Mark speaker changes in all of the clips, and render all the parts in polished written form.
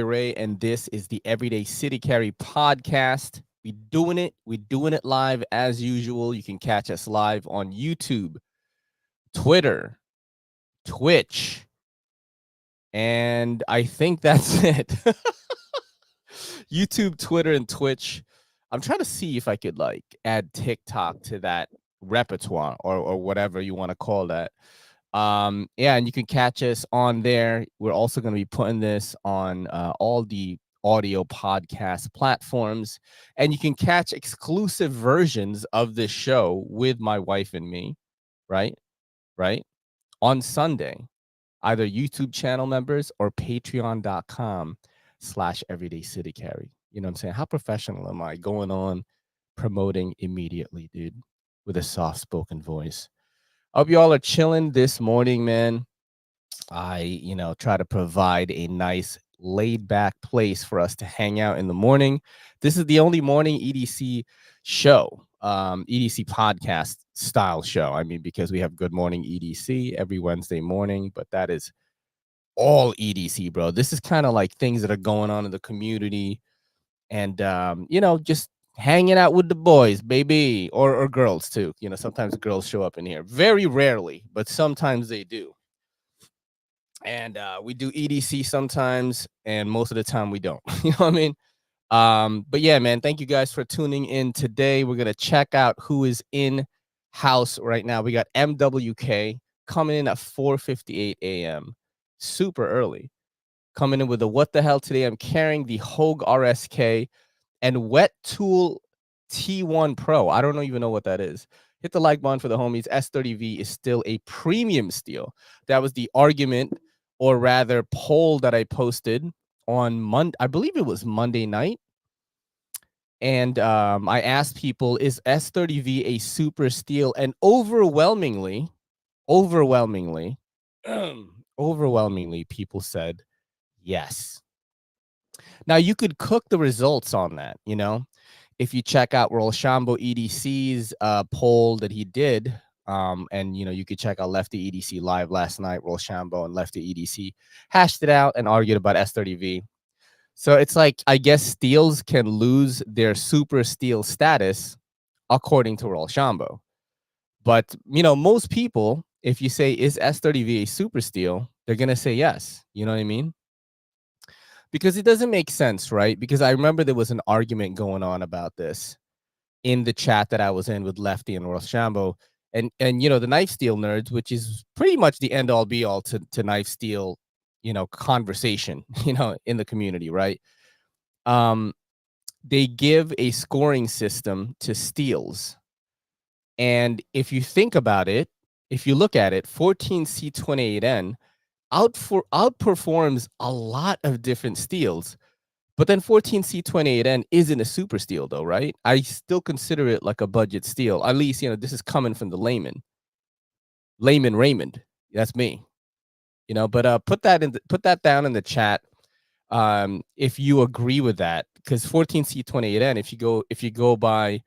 Speaker 1: Ray, and this is the Everyday City Carry podcast. We doing it live as usual. You can catch us live on YouTube, Twitter, Twitch, and I think that's it. YouTube, Twitter, and Twitch. I'm trying to see if I could like add TikTok to that repertoire or whatever you want to call that. Yeah, and you can catch us on there. We're also going to be putting this on all the audio podcast platforms, and you can catch exclusive versions of this show with my wife and me, right? Right? On Sunday, either YouTube channel members or patreon.com/everydaycitycarry. You know what I'm saying? How professional am I going on promoting immediately, dude, with a soft spoken voice? Hope y'all are chilling this morning, man. I try to provide a nice laid back place for us to hang out in the morning. This is the only morning EDC show, EDC podcast style show. I mean, because we have Good Morning EDC every Wednesday morning, but that is all EDC, bro. This is kind of like things that are going on in the community and, just hanging out with the boys, baby, or girls too. Sometimes girls show up in here. Very rarely, but sometimes they do. And we do EDC sometimes, and most of the time we don't. You know what I mean? But yeah, man, thank you guys for tuning in today. We're gonna check out who is in house right now. We got MWK coming in at 4:58 a.m. Super early. Coming in with the what the hell today. I'm carrying the Hogue RSK and Wet Tool T1 Pro. I don't even know what that is. Hit the like button for the homies. S30V is still a premium steel. That was the argument, or rather poll, that I posted on Monday. I believe it was Monday night. And I asked people, is S30V a super steel? And overwhelmingly, people said yes. Now, you could cook the results on that, if you check out Rolshambo EDC's poll that he did, and you could check out Lefty EDC live last night. Rolshambo and Lefty EDC hashed it out and argued about S30V. So it's like, I guess steels can lose their super steel status according to Rolshambo. But most people, if you say, is S30V a super steel, they're gonna say yes. You know what I mean? Because it doesn't make sense, right? Because I remember there was an argument going on about this in the chat that I was in with Lefty and Rochambeau, and the knife steel nerds, which is pretty much the end all be all to knife steel, conversation, in the community, right? They give a scoring system to steels, and if you think about it, if you look at it, 14C28N outperforms a lot of different steels. But then 14C28N isn't a super steel, though, right? I still consider it like a budget steel. At least, this is coming from the layman. Layman Raymond. That's me. But put that down in the chat if you agree with that. Because 14C28N, if you go by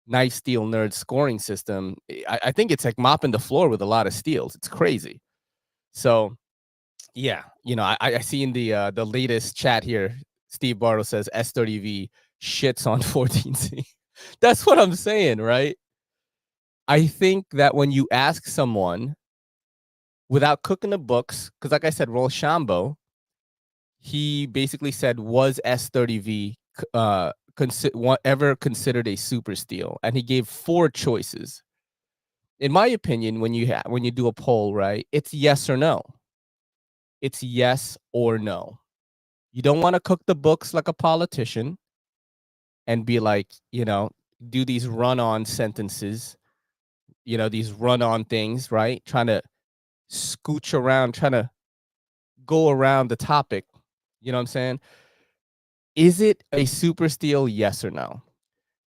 Speaker 1: Knife Steel Nerd scoring system, I think it's like mopping the floor with a lot of steels. It's crazy. So yeah, I see in the latest chat here, Steve Bartle says S30V shits on 14C. That's what I'm saying, right? I think that when you ask someone without cooking the books, because like I said, Rolshambo, he basically said, was S30V ever considered a super steel? And he gave 4 choices. In my opinion, when you do a poll, right, it's yes or no. It's yes or no. You don't want to cook the books like a politician and be like, do these run-on sentences, these run-on things, right? Trying to scooch around, trying to go around the topic. You know what I'm saying? Is it a super steel, yes or no?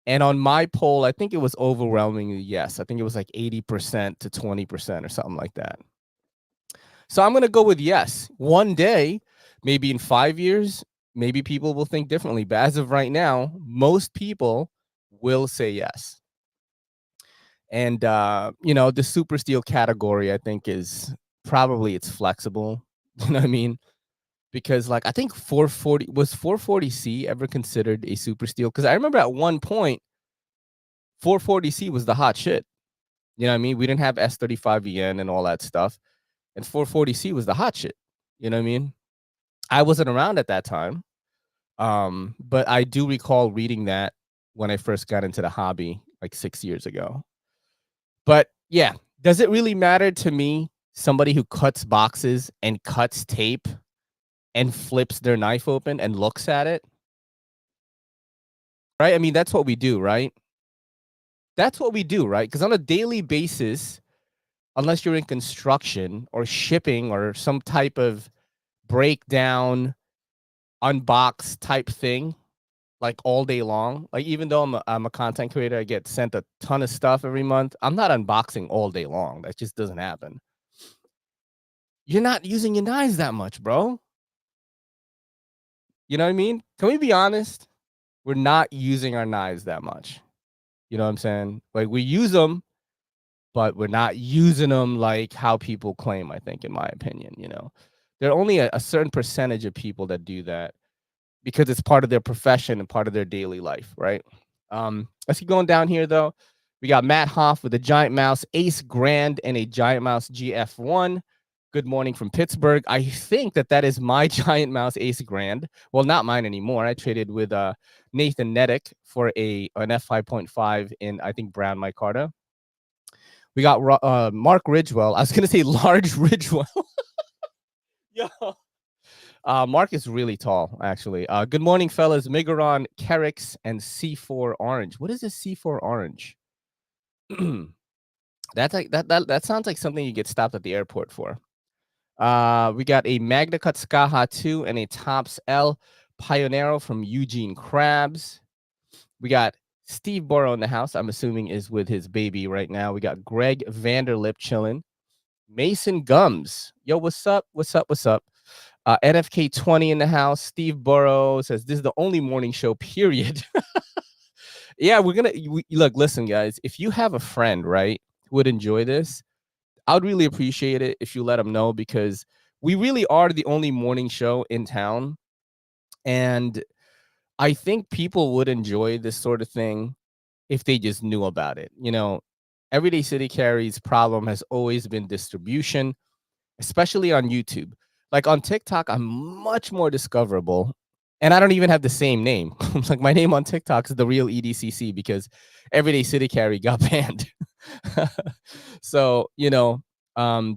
Speaker 1: And on my poll, I think it was overwhelmingly yes. I think it was like 80% to 20% or something like that. So I'm going to go with yes. One day, maybe in 5 years, maybe people will think differently. But as of right now, most people will say yes. And, the super steel category, I think, is probably it's flexible. You know what I mean? because like I think 440C ever considered a super steel? Because I remember at one point 440C was the hot shit. You know what I mean? We didn't have S35VN and all that stuff, and 440C was the hot shit. You know what I mean? I wasn't around at that time, but I do recall reading that when I first got into the hobby like 6 years ago. But yeah, does it really matter to me? Somebody who cuts boxes and cuts tape and flips their knife open and looks at it, right? I mean, that's what we do, right? That's what we do, right? Because on a daily basis, unless you're in construction or shipping or some type of breakdown, unbox type thing, like all day long. Like even though I'm a content creator, I get sent a ton of stuff every month. I'm not unboxing all day long. That just doesn't happen. You're not using your knives that much, bro. You know what I mean? Can we be honest? We're not using our knives that much. You know what I'm saying? Like we use them, but we're not using them like how people claim, I think, in my opinion. You know, there are only a certain percentage of people that do that because it's part of their profession and part of their daily life, right? Let's keep going down here though. We got Matt Hoff with a Giant Mouse Ace Grand and a Giant Mouse GF1. Good morning from Pittsburgh. I think that is my Giant Mouse Ace Grand. Well, not mine anymore. I traded with Nathan Nedick for an F5.5 in, I think, brown micarta. We got Mark Ridgewell. I was going to say large Ridgewell. Yo. Mark is really tall, actually. Good morning, fellas. Migaron, Kerrix, and C4 Orange. What is a C4 Orange? That's like that sounds like something you get stopped at the airport for. We got a Magna Cut Skaha 2 and a Tops L Pioneero from Eugene Krabs. We got Steve Borrow in the house, I'm assuming is with his baby right now. We got Greg Vanderlip chilling. Mason Gums. Yo, what's up? What's up? What's up? NFK20 in the house. Steve Burrow says this is the only morning show, period. Yeah, look, listen, guys. If you have a friend, right, who would enjoy this, I would really appreciate it if you let them know, because we really are the only morning show in town. And I think people would enjoy this sort of thing if they just knew about it. You know, Everyday City Carry's problem has always been distribution, especially on YouTube. Like on TikTok, I'm much more discoverable, and I don't even have the same name. Like my name on TikTok is the real EDCC because Everyday City Carry got banned. So, you know,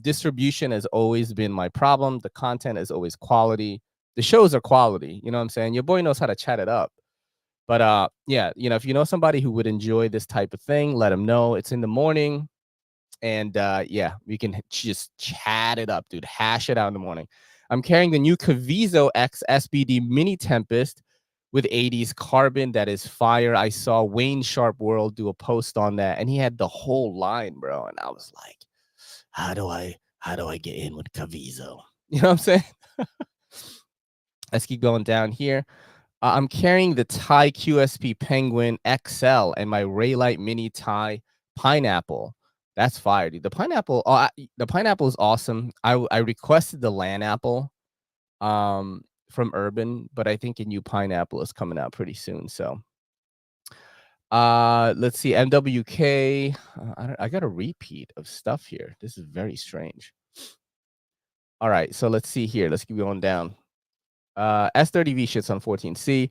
Speaker 1: distribution has always been my problem. The content is always quality. The shows are quality. You know what I'm saying? Your boy knows how to chat it up. But yeah, you know, if you know somebody who would enjoy this type of thing, let them know. It's in the morning. And yeah, we can just chat it up, dude. Hash it out in the morning. I'm carrying the new Cavizo X SBD Mini Tempest with 80s carbon. That is fire. I saw Wayne Sharp World do a post on that, and he had the whole line, bro. And I was like, how do I get in with Cavizo? You know what I'm saying? Let's keep going down here. I'm carrying the Thai QSP Penguin XL and my Raylight Mini Thai Pineapple. That's fire, dude. The pineapple is awesome. I requested the land apple from Urban, but I think a new pineapple is coming out pretty soon. So let's see. MWK. I got a repeat of stuff here. This is very strange. All right, so let's see here. Let's keep going down. S30V shits on 14C.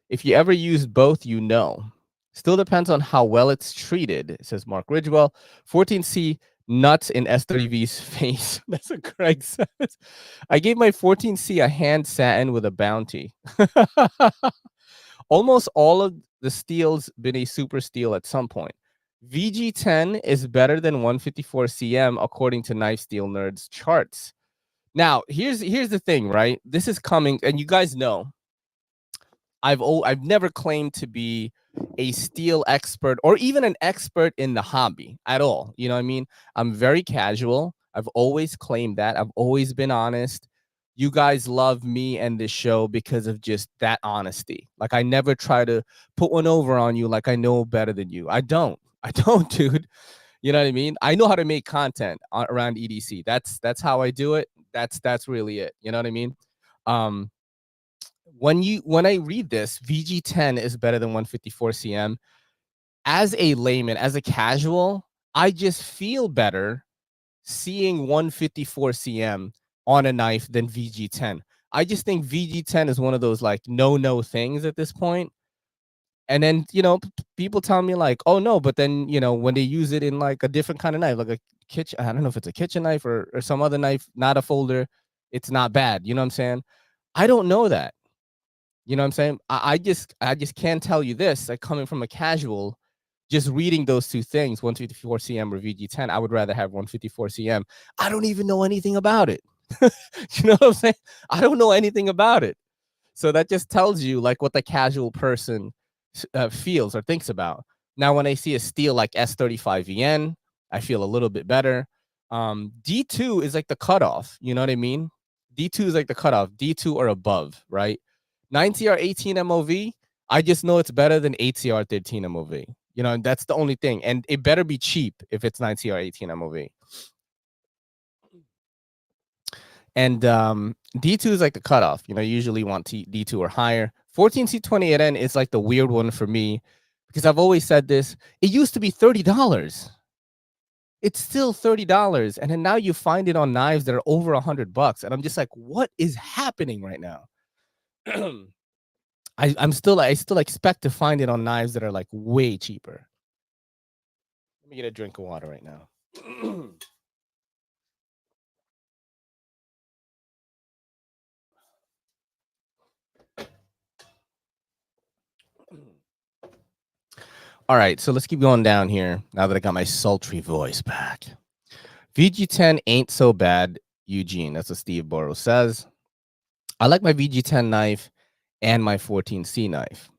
Speaker 1: If you ever use both, you know. Still depends on how well it's treated, says Mark Ridgewell. 14C nuts in S30V's face. That's what Craig says. I gave my 14C a hand satin with a bounty. Almost all of the steel's been a super steel at some point. VG10 is better than 154 CM according to Knife Steel Nerds charts. Now, here's the thing, right? This is coming, and you guys know, I've never claimed to be a steel expert or even an expert in the hobby at all. You know what I mean? I'm very casual. I've always claimed that. I've always been honest. You guys love me and this show because of just that honesty. Like I never try to put one over on you like I know better than you. I don't, dude. You know what I mean? I know how to make content around EDC. That's how I do it. That's really it. You know what I mean? Um, when I read this, VG10 is better than 154 cm. As a layman, as a casual, I just feel better seeing 154 cm on a knife than VG10. I just think VG10 is one of those like no things at this point. And then, people tell me like, oh no, but then, when they use it in like a different kind of knife, like a kitchen, I don't know if it's a kitchen knife or some other knife, not a folder, it's not bad. You know what I'm saying? I don't know that. You know what I'm saying? I just can't tell you this. Like coming from a casual, just reading those two things, 154 cm or VG10, I would rather have 154 cm. I don't even know anything about it. You know what I'm saying? I don't know anything about it. So that just tells you like what the casual person feels or thinks about. Now, when I see a steel like S35VN, I feel a little bit better. D2 is like the cutoff. You know what I mean? D2 is like the cutoff. D2 or above, right? 9CR18 MOV, I just know it's better than 8CR13 MOV. And that's the only thing. And it better be cheap if it's 9CR18 MOV. And D2 is like the cutoff. You usually want D2 or higher. 14C28N is like the weird one for me because I've always said this. It used to be $30. It's still $30. And then now you find it on knives that are over $100. And I'm just like, what is happening right now? I still expect to find it on knives that are like way cheaper. Let me get a drink of water right now. All right, so let's keep going down here now that I got my sultry voice back. VG10 ain't so bad, Eugene. That's what Steve Borrow says. I like my VG10 knife and my 14C knife.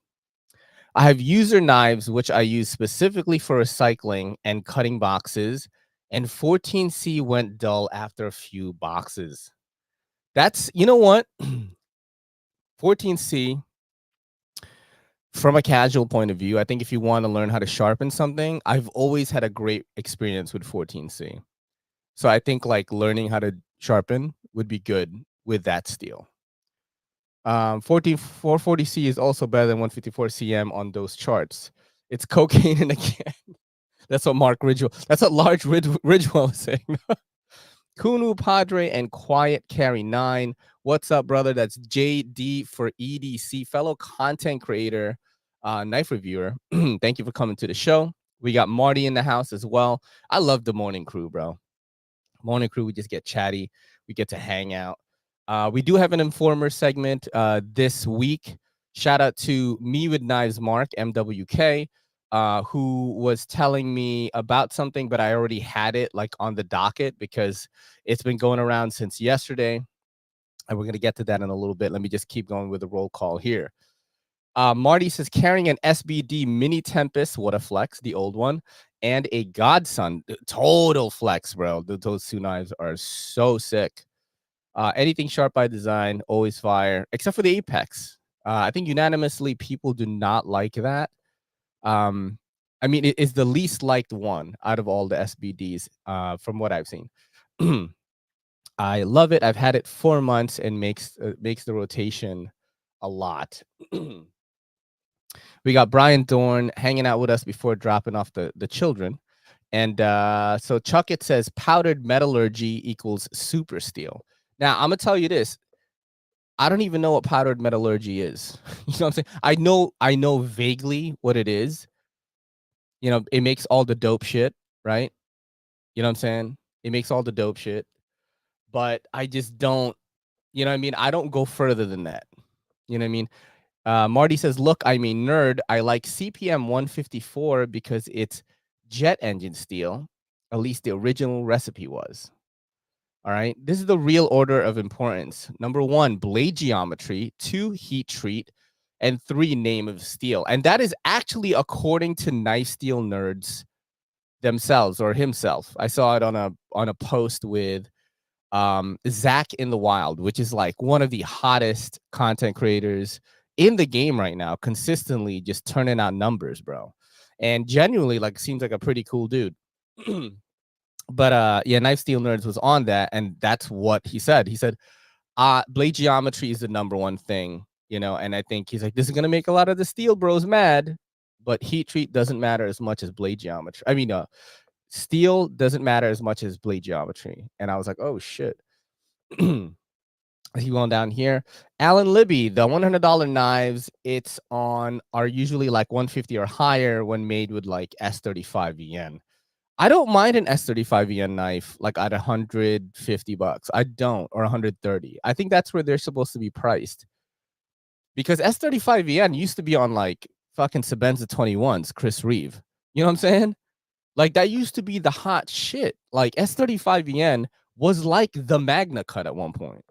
Speaker 1: I have user knives, which I use specifically for recycling and cutting boxes, and 14C went dull after a few boxes. That's, you know what? 14C, from a casual point of view, I think if you want to learn how to sharpen something, I've always had a great experience with 14C. So I think like learning how to sharpen would be good with that steel. 440C is also better than 154 cm on those charts. It's cocaine in a can. That's what Mark Ridgewell. That's what Large Ridgewell is saying. Kunu Padre and Quiet Carry 9. What's up, brother? That's JD for EDC, fellow content creator, knife reviewer. Thank you for coming to the show. We got Marty in the house as well. I love the morning crew, bro. Morning crew, we just get chatty. We get to hang out. We do have an informer segment this week. Shout out to Me with Knives Mark, MWK, who was telling me about something, but I already had it like on the docket because it's been going around since yesterday. And we're going to get to that in a little bit. Let me just keep going with the roll call here. Marty says, carrying an SBD Mini Tempest, what a flex, the old one, and a Godson, total flex, bro. Those two knives are so sick. Anything sharp by design, always fire, except for the Apex. I think unanimously people do not like that. I mean, it is the least liked one out of all the SBDs from what I've seen. I love it. I've had it 4 months and makes the rotation a lot. We got Brian Dorn hanging out with us before dropping off the children. And so Chuck, it says powdered metallurgy equals super steel. Now, I'm going to tell you this. I don't even know what powdered metallurgy is. You know what I'm saying? I know vaguely what it is. It makes all the dope shit, right? You know what I'm saying? It makes all the dope shit. But I just don't, you know what I mean? I don't go further than that. You know what I mean? Marty says, look, I'm a nerd. I like CPM 154 because it's jet engine steel. At least the original recipe was. All right. This is the real order of importance. Number 1, blade geometry. 2, heat treat. And 3, name of steel. And that is actually according to Knife Steel Nerds themselves or himself. I saw it on a post with Zach in the Wild, which is like one of the hottest content creators in the game right now, consistently just turning out numbers, bro. And genuinely, like, seems like a pretty cool dude. But yeah, Knife Steel Nerds was on that, and that's what he said. He said, blade geometry is the number one thing, you know, and I think he's like, this is gonna make a lot of the steel bros mad, but heat treat doesn't matter as much as blade geometry. I mean, steel doesn't matter as much as blade geometry. And I was like, oh shit. Keep going down here. Alan Libby, the $100 knives, it's on are usually like 150 or higher when made with like S35 yen. I don't mind an S35 yen knife like at $150. I don't, or 130. I think that's where they're supposed to be priced. Because S35 yen used to be on like fucking Sebenza 21s, Chris Reeve. You know what I'm saying? Like that used to be the hot shit. Like S35 yen was like the Magna Cut at one point.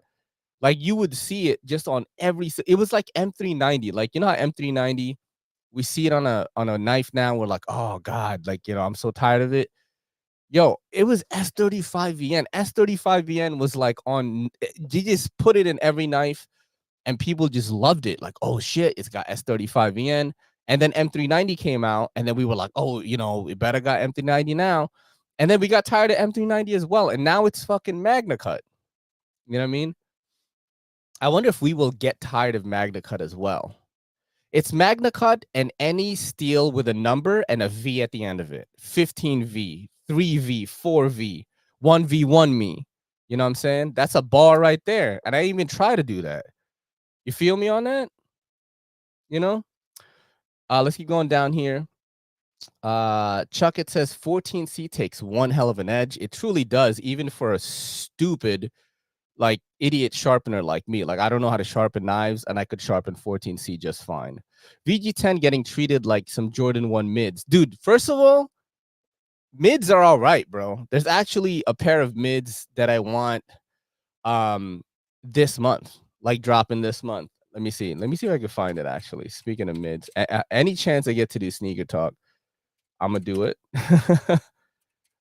Speaker 1: Like you would see it just on every. It was like M390. Like you know how M390, we see it on a knife now. We're like, oh god, like you know, I'm so tired of it. Yo, it was S35VN. S35VN was like on. You just put it in every knife, and people just loved it. Like, oh shit, it's got S35VN. And then M390 came out, and then we were like, oh, you know, it better got M390 now. And then we got tired of M390 as well, and now it's fucking Magna Cut. You know what I mean? I wonder if we will get tired of Magna Cut as well. It's Magna Cut and any steel with a number and a V at the end of it. 15V, 3V, 4V, 1V1 me. You know what I'm saying? That's a bar right there. And I even try to do that. You feel me on that? You know? Let's keep going down here. Chuck, it says 14C takes one hell of an edge. It truly does, even for a stupid like idiot sharpener like me. Like I don't know how to sharpen knives, and I could sharpen 14C just fine. VG10 getting treated like some Jordan 1 mids. Dude, first of all, mids are all right, bro. There's actually a pair of mids that I want this month, like dropping this month. Let me see. Let me see if I can find it actually. Speaking of mids, any chance I get to do sneaker talk, I'm gonna do it.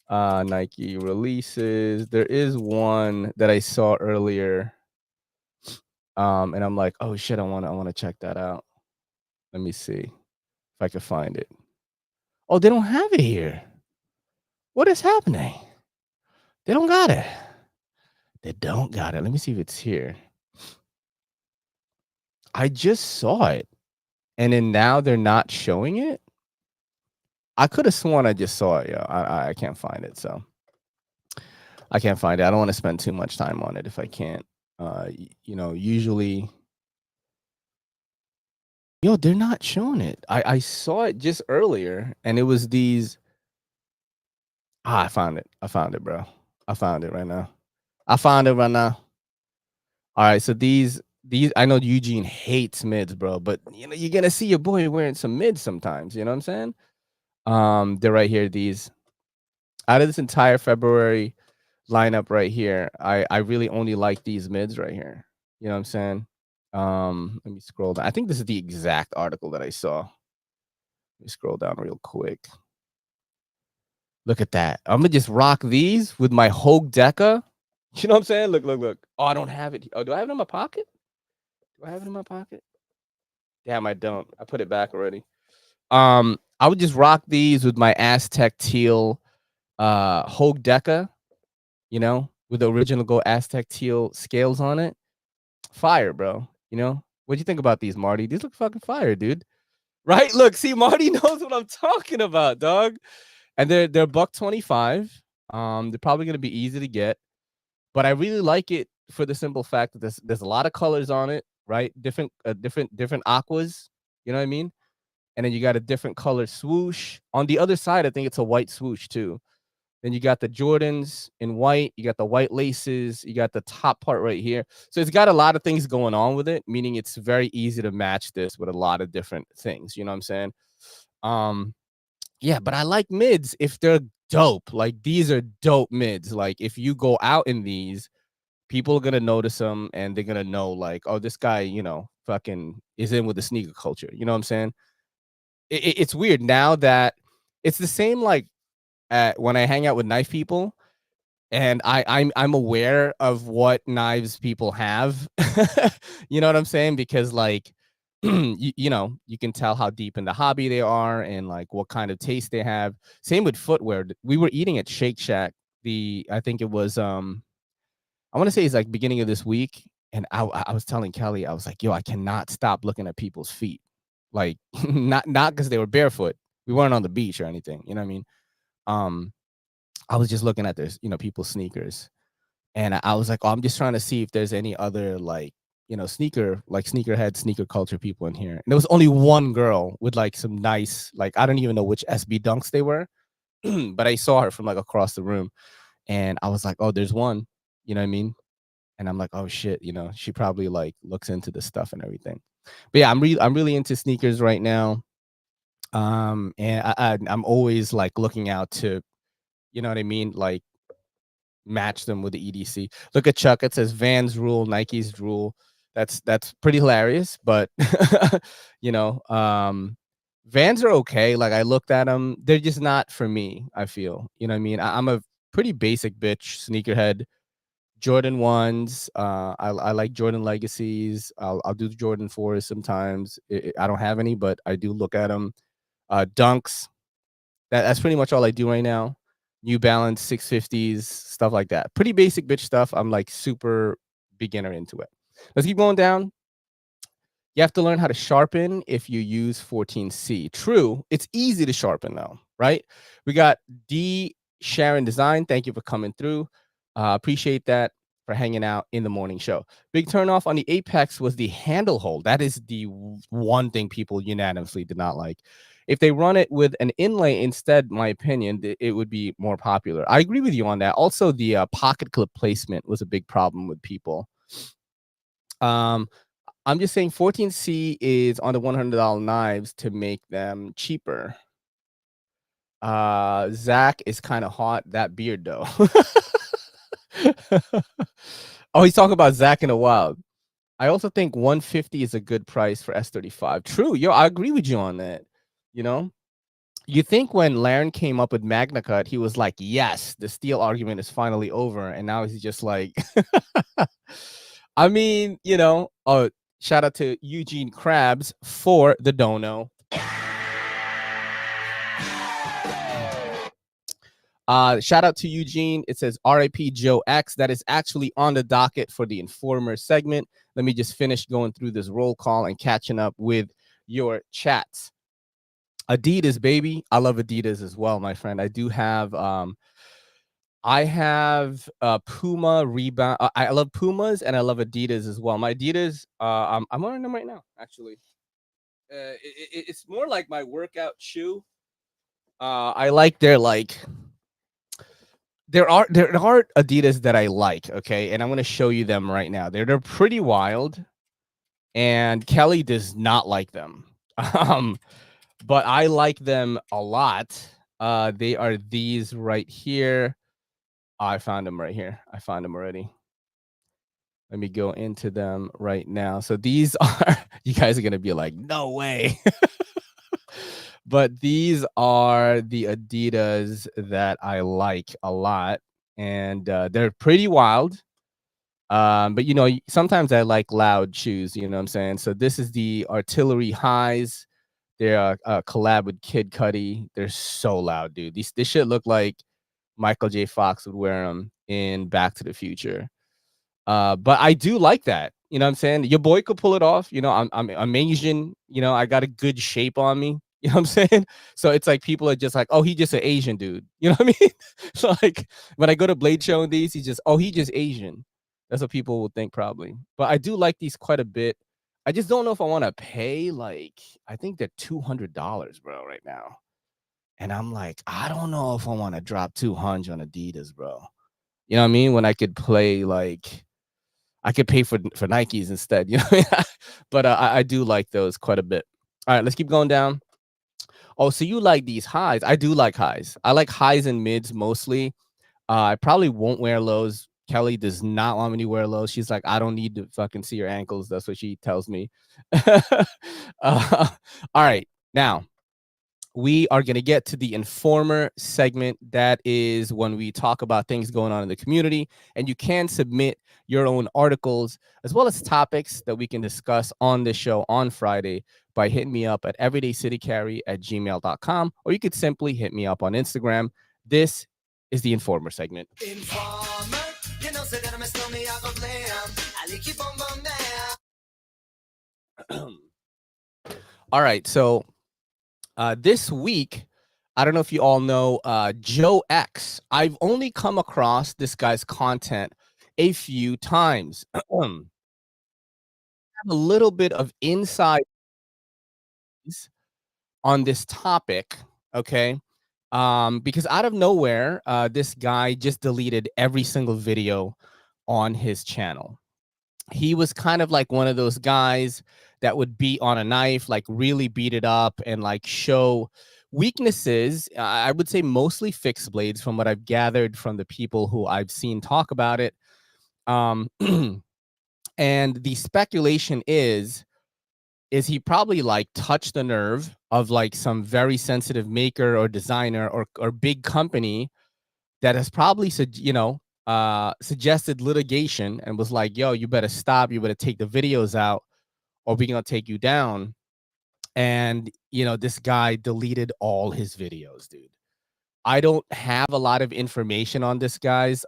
Speaker 1: Nike releases. There is one that I saw earlier. And I'm like, oh shit, I wanna check that out. Let me see if I can find it. Oh, they don't have it here. What is happening? They don't got it. They don't got it. Let me see if it's here. I just saw it, and then now they're not showing it. I could have sworn I just saw it. Yo, I can't find it, so I can't find it. I don't want to spend too much time on it if I can't. You know, usually, yo, they're not showing it. I saw it just earlier, and it was these. I found it. I found it, bro. I found it right now. I found it right now. All right, so these I know Eugene hates mids, bro, but you know you're gonna see your boy wearing some mids sometimes. You know what I'm saying? They're right here. These out of this entire February lineup right here, I really only like these mids right here. You know what I'm saying? Let me scroll down. I think this is the exact article that I saw. Let me scroll down real quick. Look at that. I'm gonna just rock these with my Hogue Deca. You know what I'm saying? Look, look, look. Oh, I don't have it. Oh, do I have it in my pocket? Do I have it in my pocket? Damn, I don't. I put it back already. I would just rock these with my Aztec teal Hogue Deca, you know, with the original Go Aztec teal scales on it. Fire, bro. You know? What'd you think about these, Marty? These look fucking fire, dude. Right? Look, see, Marty knows what I'm talking about, dog. And they're $125. They're probably gonna be easy to get, but I really like it for the simple fact that there's a lot of colors on it, right? Different aquas. You know what I mean? And then you got a different color swoosh. On the other side, I think it's a white swoosh too. Then you got the Jordans in white. You got the white laces. You got the top part right here. So it's got a lot of things going on with it, meaning it's very easy to match this with a lot of different things. You know what I'm saying? Yeah, but I like mids if they're dope. Like these are dope mids. Like if you go out in these, people are gonna notice them and they're gonna know, like, oh, this guy, you know, fucking is in with the sneaker culture. You know what I'm saying? It's weird now that it's the same like when I hang out with knife people and I'm aware of what knives people have. You know what I'm saying? Because like you know, you can tell how deep in the hobby they are and like what kind of taste they have. Same with footwear. We were eating at Shake Shack. I think it was I want to say it's like beginning of this week, And I was telling Kelly, I was like, yo, I cannot stop looking at people's feet. Like, not because they were barefoot. We weren't on the beach or anything. You know what I mean? I was just looking at this, people's sneakers. And I was like, oh, I'm just trying to see if there's any other like, sneakerhead, sneaker culture people in here. And there was only one girl with like some nice, like, I don't even know which SB dunks they were, but I saw her from like across the room. And I was like, oh, there's one, you know what I mean? And I'm like, oh shit, she probably like looks into this stuff and everything. But yeah, I'm really into sneakers right now. And I'm always like looking out to, you know what I mean? Like match them with the EDC. Look at Chuck. It says Vans rule, Nike's rule. That's pretty hilarious, but Vans are okay. Like I looked at them, they're just not for me. I feel, you know what I mean? I'm a pretty basic bitch sneakerhead. Jordan 1s. I like Jordan Legacies. I'll do Jordan 4s sometimes. I don't have any, but I do look at them. Dunks. That's pretty much all I do right now. New Balance 650s, stuff like that. Pretty basic bitch stuff. I'm like super beginner into it. Let's keep going down. You have to learn how to sharpen if you use 14C. True. It's easy to sharpen though, right? We got D Sharon Design. Thank you for coming through. Appreciate that for hanging out in the morning show. Big turn off on the Apex was the handle hold. That is the one thing people unanimously did not like. If they run it with an inlay instead, my opinion, it would be more popular. I agree with you on that. Also, the pocket clip placement was a big problem with people. I'm just saying 14C is on the $100 knives to make them cheaper. Zach is kind of hot. That beard, though. Oh, he's talking about Zach in the wild. I also think 150 is a good price for S35. True. Yo, I agree with you on that. You think when Laren came up with Magna Cut, he was like, yes, the steel argument is finally over. And now he's just like, I mean, shout out to Eugene Krabs for the dono. Shout out to Eugene. It says RIP Joe X. That is actually on the docket for the Informer segment. Let me just finish going through this roll call and catching up with your chats. Adidas, baby. I love Adidas as well, my friend. I do have Puma Rebound. I love Pumas and I love Adidas as well. My Adidas, I'm wearing them right now, actually. It's more like my workout shoe. I like their like. There are Adidas that I like, okay, and I'm gonna show you them right now. They're pretty wild, and Kelly does not like them. But I like them a lot. They are these right here. Oh, I found them right here. I found them already. Let me go into them right now. So these are, you guys are going to be like, no way. But these are the Adidas that I like a lot. And they're pretty wild. But, sometimes I like loud shoes, you know what I'm saying? So this is the Artillery Highs. They're a collab with Kid Cudi. They're so loud, dude. This shit look like Michael J. Fox would wear them in Back to the Future. But I do like that. You know what I'm saying? Your boy could pull it off. I'm Asian. I got a good shape on me. You know what I'm saying? So it's like people are just like, oh, he just an Asian dude. You know what I mean? So like when I go to Blade Show and these, he just Asian. That's what people will think probably. But I do like these quite a bit. I just don't know if I want to pay like, I think they're $200, bro, right now. And I'm like, I don't know if I want to drop 200 on Adidas, bro. You know what I mean? When I could play like, I could pay for Nikes instead, you know. But I do like those quite a bit. All right, let's keep going down. Oh, so you like these highs? I do like highs. I like highs and mids mostly. I probably won't wear lows. Kelly does not want me to wear lows. She's like, I don't need to fucking see your ankles. That's what she tells me. All right, now we are going to get to the Informer segment. That is when we talk about things going on in the community, and you can submit your own articles as well as topics that we can discuss on this show on Friday by hitting me up at everydaycitycarry@gmail.com, or you could simply hit me up on Instagram. This is the Informer segment. Informer, you know, say that I'm a stormy, I go play All right, so this week, I don't know if you all know Joe X. I've only come across this guy's content a few times. Have a little bit of insight on this topic, okay? Because out of nowhere, this guy just deleted every single video on his channel. He was kind of like one of those guys that would beat on a knife, like really beat it up and like show weaknesses. I would say mostly fixed blades from what I've gathered from the people who I've seen talk about it. And the speculation is he probably like touched the nerve of like some very sensitive maker or designer or big company that has probably said, suggested litigation and was like, yo, you better stop, you better take the videos out or we're gonna take you down. And this guy deleted all his videos, dude. I don't have a lot of information on this guy's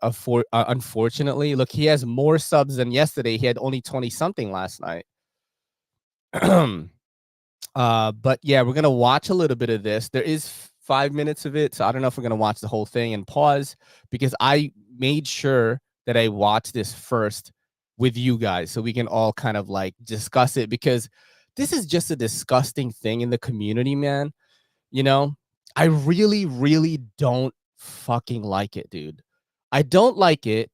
Speaker 1: unfortunately. Look, he has more subs than yesterday. He had only 20 something last night. But yeah, we're gonna watch a little bit of this. There is 5 minutes of it, so I don't know if we're gonna watch the whole thing and pause because I made sure that I watch this first with you guys so we can all kind of like discuss it, because this is just a disgusting thing in the community, man. I really, really don't fucking like it, dude. I don't like it.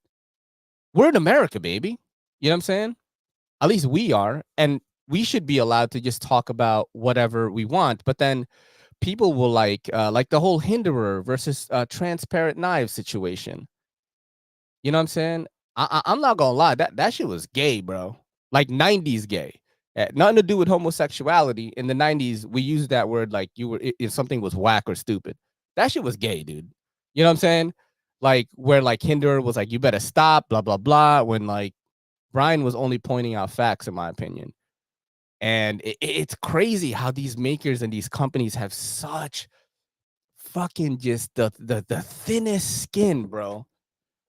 Speaker 1: We're in America, baby. You know what I'm saying? At least we are, and we should be allowed to just talk about whatever we want. But then people will like the whole Hinderer versus Transparent Knives situation. You know what I'm saying? I'm not gonna lie, that shit was gay, bro. Like 90s gay. Nothing to do with homosexuality. In the 90s, we used that word like if something was whack or stupid. That shit was gay, dude. You know what I'm saying? Like where like Hinderer was like, you better stop, blah blah blah. When like Brian was only pointing out facts, in my opinion. And it's crazy how these makers and these companies have such fucking just the thinnest skin, bro.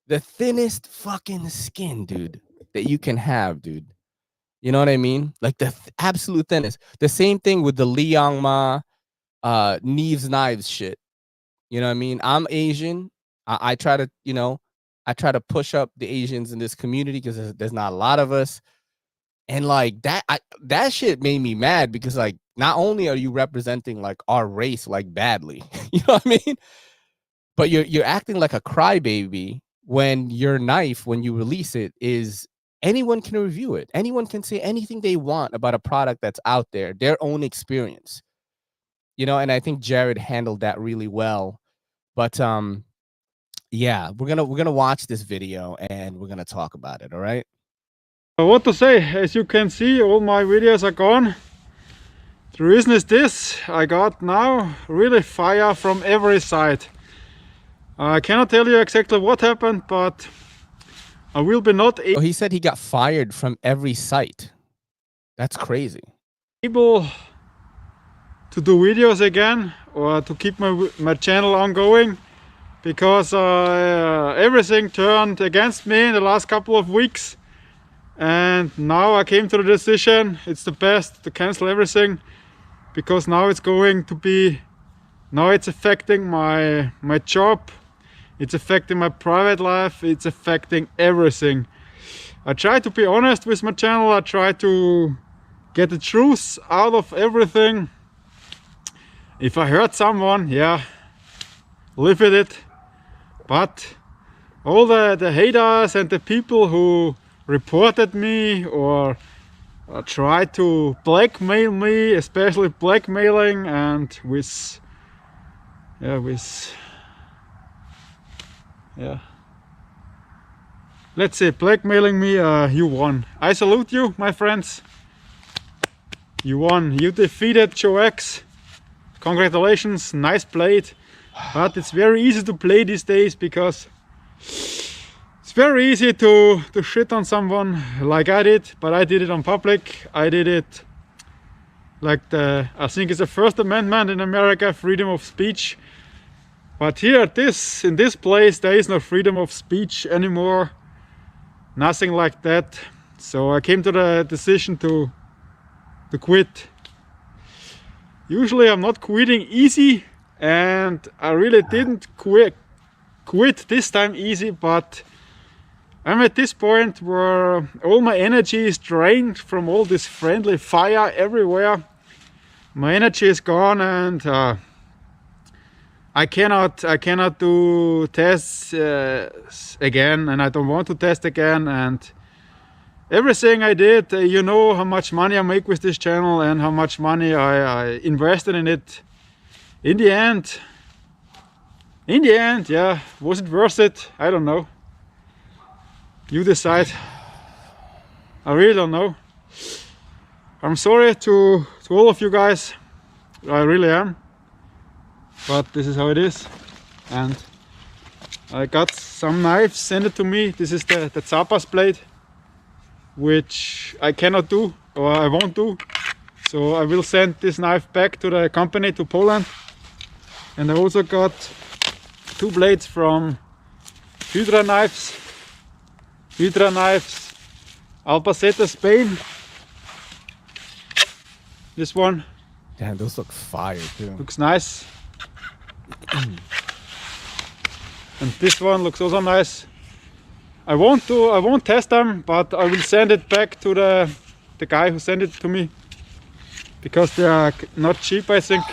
Speaker 1: The thinnest fucking skin, dude, that you can have, dude. You know what I mean? Like the absolute thinnest. The same thing with the Liang Ma Knives Knives shit. You know what I mean? I'm Asian. I try to, I try to push up the Asians in this community because there's not a lot of us. And like that shit made me mad because like not only are you representing like our race like badly, you know what I mean? But you're acting like a crybaby when your knife, when you release it, is anyone can review it. Anyone can say anything they want about a product that's out there, their own experience. And I think Jared handled that really well. But yeah, we're gonna watch this video and we're gonna talk about it. All right.
Speaker 2: What to say? As you can see, all my videos are gone. The reason is this: I got now really fire from every side. I cannot tell you exactly what happened, but I will be not
Speaker 1: able. Oh, he said he got fired from every site. That's crazy.
Speaker 2: Able to do videos again or to keep my channel ongoing because everything turned against me in the last couple of weeks. And now I came to the decision it's the best to cancel everything, because now it's going to be, now it's affecting my job, it's affecting my private life, it's affecting everything. I try to be honest with my channel, I try to get the truth out of everything. If I hurt someone, yeah, live with it. But all the haters and the people who reported me or tried to blackmail me, especially blackmailing and with let's say blackmailing me, you won. I salute you, my friends. You won. You defeated Joe X. Congratulations, nice blade. But it's very easy to play these days because it's very easy to shit on someone like I did, but I did it on public. I did it like I think it's the First Amendment in America, freedom of speech. But here in this place, there is no freedom of speech anymore. Nothing like that. So I came to the decision to quit. Usually I'm not quitting easy, and I really didn't quit this time easy, but I'm at this point where all my energy is drained from all this friendly fire everywhere. My energy is gone, and I cannot do tests again, and I don't want to test again. And everything I did, you know how much money I make with this channel and how much money I invested in it. In the end, yeah, was it worth it? I don't know. You decide. I really don't know. I'm sorry to all of you guys. I really am. But this is how it is. And I got some knives sent it to me. This is the Zapas blade, which I cannot do, or I won't do. So I will send this knife back to the company, to Poland. And I also got 2 blades from Kizer Knives. Kizer Knives, Albacete, Spain. This one.
Speaker 1: Damn, those look fire too.
Speaker 2: Looks nice. And this one looks also nice. I won't test them, but I will send it back to the guy who sent it to me, because they are not cheap, I think.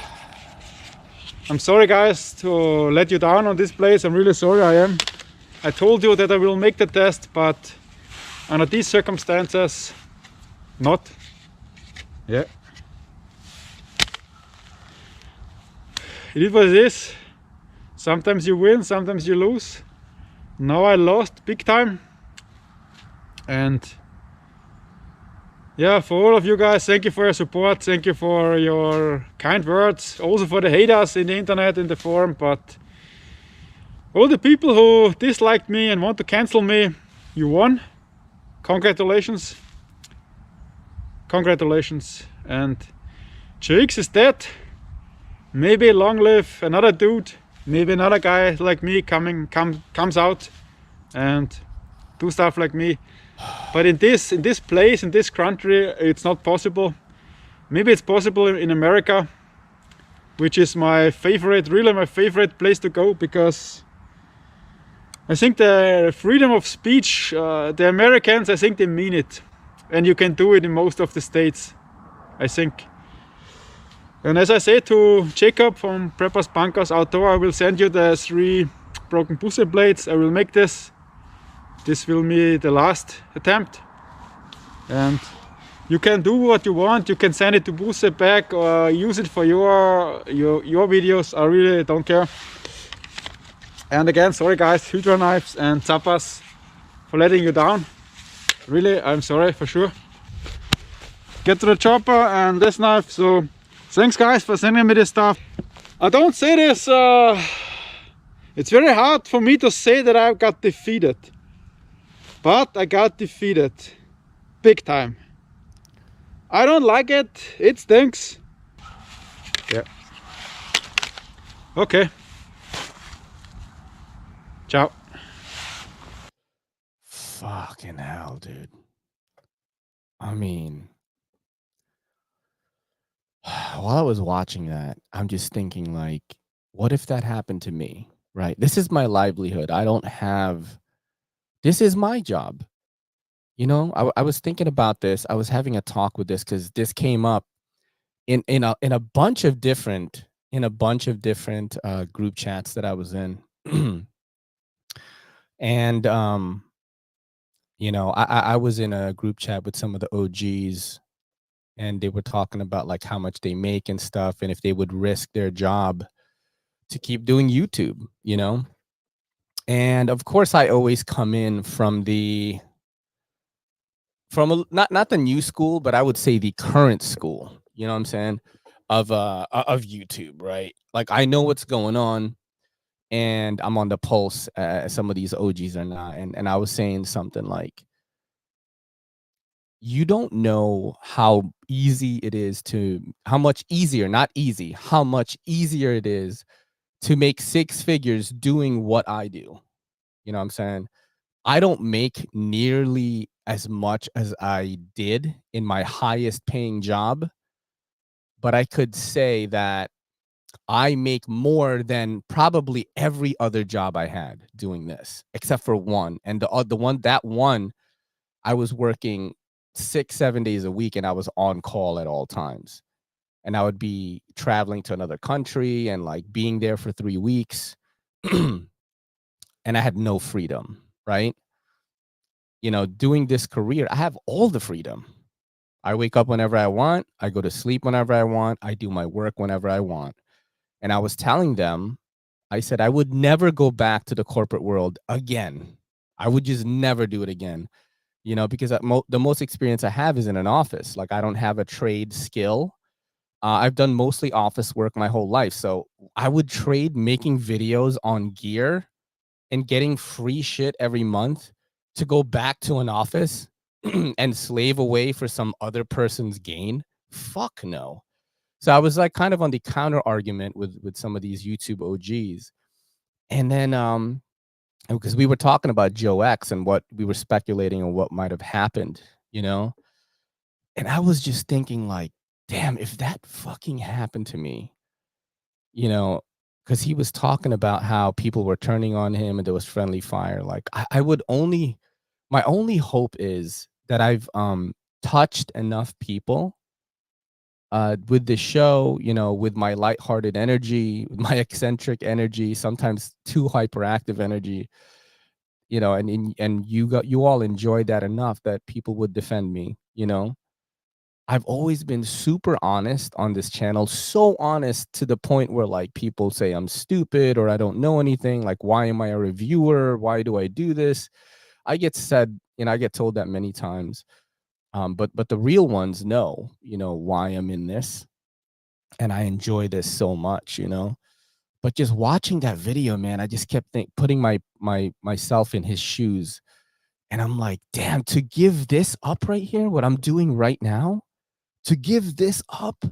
Speaker 2: I'm sorry guys to let you down on this place. I'm really sorry, I am. I told you that I will make the test, but under these circumstances, not. Yeah. It is what it is. Sometimes you win, sometimes you lose. Now I lost big time. And yeah, for all of you guys, thank you for your support. Thank you for your kind words. Also for the haters in the internet, in the forum. But all the people who disliked me and want to cancel me, you won. Congratulations. Congratulations. And JX is dead. Maybe long live another dude. Maybe another guy like me comes out and do stuff like me. But in this place, in this country, it's not possible. Maybe it's possible in America, which is my favorite, really my favorite place to go, because I think the freedom of speech, the Americans, I think they mean it. And you can do it in most of the states, I think. And as I said to Jacob from Preppers Bunkers Outdoor, I will send you the 3 broken booster blades. I will make this. This will be the last attempt. And you can do what you want. You can send it to Booster back or use it for your videos. I really don't care. And again, sorry guys, Kizer Knives and Zapas for letting you down. Really, I'm sorry for sure. Get to the chopper and this knife. So thanks guys for sending me this stuff. I don't say this, it's very hard for me to say that I got defeated. But I got defeated. Big time. I don't like it. It stinks. Yeah. Okay. Ciao.
Speaker 1: Fucking hell, dude. I mean, while I was watching that, I'm just thinking, like, what if that happened to me, right? This is my livelihood. I don't have, this is my job. You know, I was thinking about this. I was having a talk with this because this came up in a bunch of different group chats that I was in. And you know, I was in a group chat with some of the OGs, and they were talking about like how much they make and stuff, and if they would risk their job to keep doing YouTube, you know. And of course, I always come in from not the new school, but I would say the current school, you know what I'm saying, of YouTube, right? Like, I know what's going on, and I'm on the pulse. Some of these OGs are not. And I was saying something like, you don't know how easy it is how much easier, not easy, how much easier it is to make 6 figures doing what I do. You know what I'm saying? I don't make nearly as much as I did in my highest paying job, but I could say that I make more than probably every other job I had doing this, except for one. And that one, I was working 6-7 days a week, and I was on call at all times. And I would be traveling to another country and like being there for 3 weeks. And I had no freedom, right? Doing this career, I have all the freedom. I wake up whenever I want. I go to sleep whenever I want. I do my work whenever I want. And I was telling them, I said, I would never go back to the corporate world again. I would just never do it again, because the most experience I have is in an office. Like, I don't have a trade skill. I've done mostly office work my whole life. So I would trade making videos on gear and getting free shit every month to go back to an office and slave away for some other person's gain. Fuck no. So I was like kind of on the counter argument with some of these YouTube OGs. And then because we were talking about Joe X and what we were speculating on what might have happened, and I was just thinking like, damn, if that fucking happened to me, because he was talking about how people were turning on him and there was friendly fire. Like, I would my only hope is that I've touched enough people with the show, with my lighthearted energy, with my eccentric energy, sometimes too hyperactive energy, and you all enjoyed that enough that people would defend me. I've always been super honest on this channel, so honest to the point where like people say I'm stupid or I don't know anything. Like, why am I a reviewer? Why do I do this? I get told that many times. But the real ones know, why I'm in this, and I enjoy this so much, But just watching that video, man, I just kept putting myself in his shoes, and I'm like, damn, to give this up right here, what I'm doing right now, to give this up,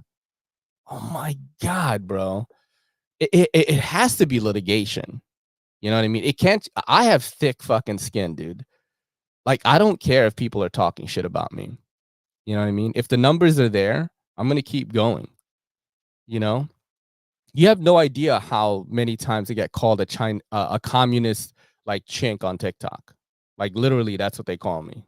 Speaker 1: oh my God, bro, it has to be litigation. You know what I mean? It can't. I have thick fucking skin, dude. Like, I don't care if people are talking shit about me. You know what I mean? If the numbers are there, I'm gonna keep going. You have no idea how many times I get called a communist, like, chink on TikTok. Like, literally, that's what they call me.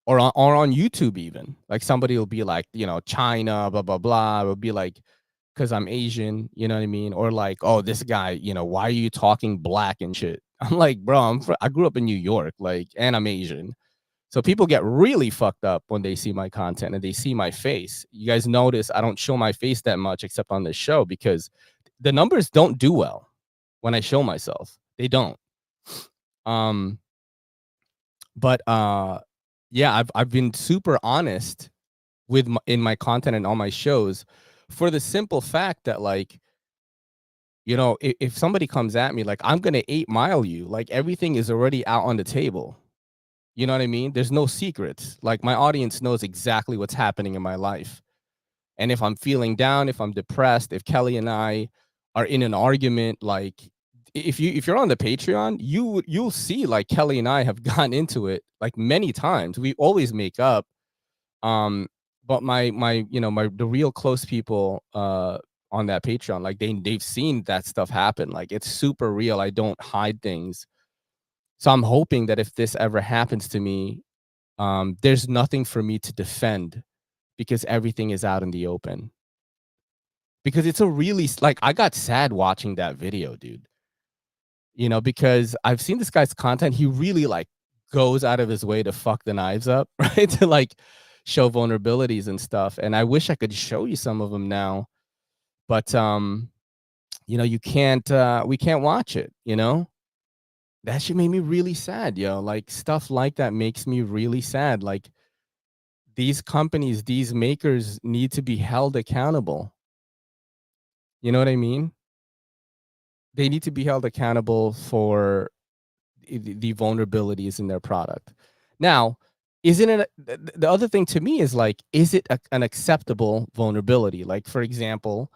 Speaker 1: Or on YouTube even. Like, somebody will be like, China, blah blah blah. It'll be like, because I'm Asian, you know what I mean? Or like, oh, this guy, why are you talking black and shit? I'm like, bro, I grew up in New York, like, and I'm Asian. So people get really fucked up when they see my content and they see my face. You guys notice I don't show my face that much except on this show because the numbers don't do well when I show myself. They don't. Um, but yeah, I've been super honest in my content and all my shows for the simple fact that, like, if somebody comes at me, like, I'm gonna 8 Mile you, like, everything is already out on the table. You know what I mean? There's no secrets. Like, my audience knows exactly what's happening in my life. And if I'm feeling down, if I'm depressed, if Kelly and I are in an argument, like, if you're on the Patreon, you'll see, like, Kelly and I have gotten into it like many times. We always make up. But the real close people on that Patreon, like, they've seen that stuff happen. Like, it's super real. I don't hide things. So I'm hoping that if this ever happens to me, there's nothing for me to defend because everything is out in the open. Because it's a really, like, I got sad watching that video, dude. Because I've seen this guy's content. He really, like, goes out of his way to fuck the knives up, right? To, like, show vulnerabilities and stuff. And I wish I could show you some of them now, but we can't watch it. That shit made me really sad, yo. Like, stuff like that makes me really sad. Like, these companies, these makers need to be held accountable. You know what I mean? They need to be held accountable for the vulnerabilities in their product. Now, isn't it the other thing to me is, like, is it an acceptable vulnerability? Like, for example,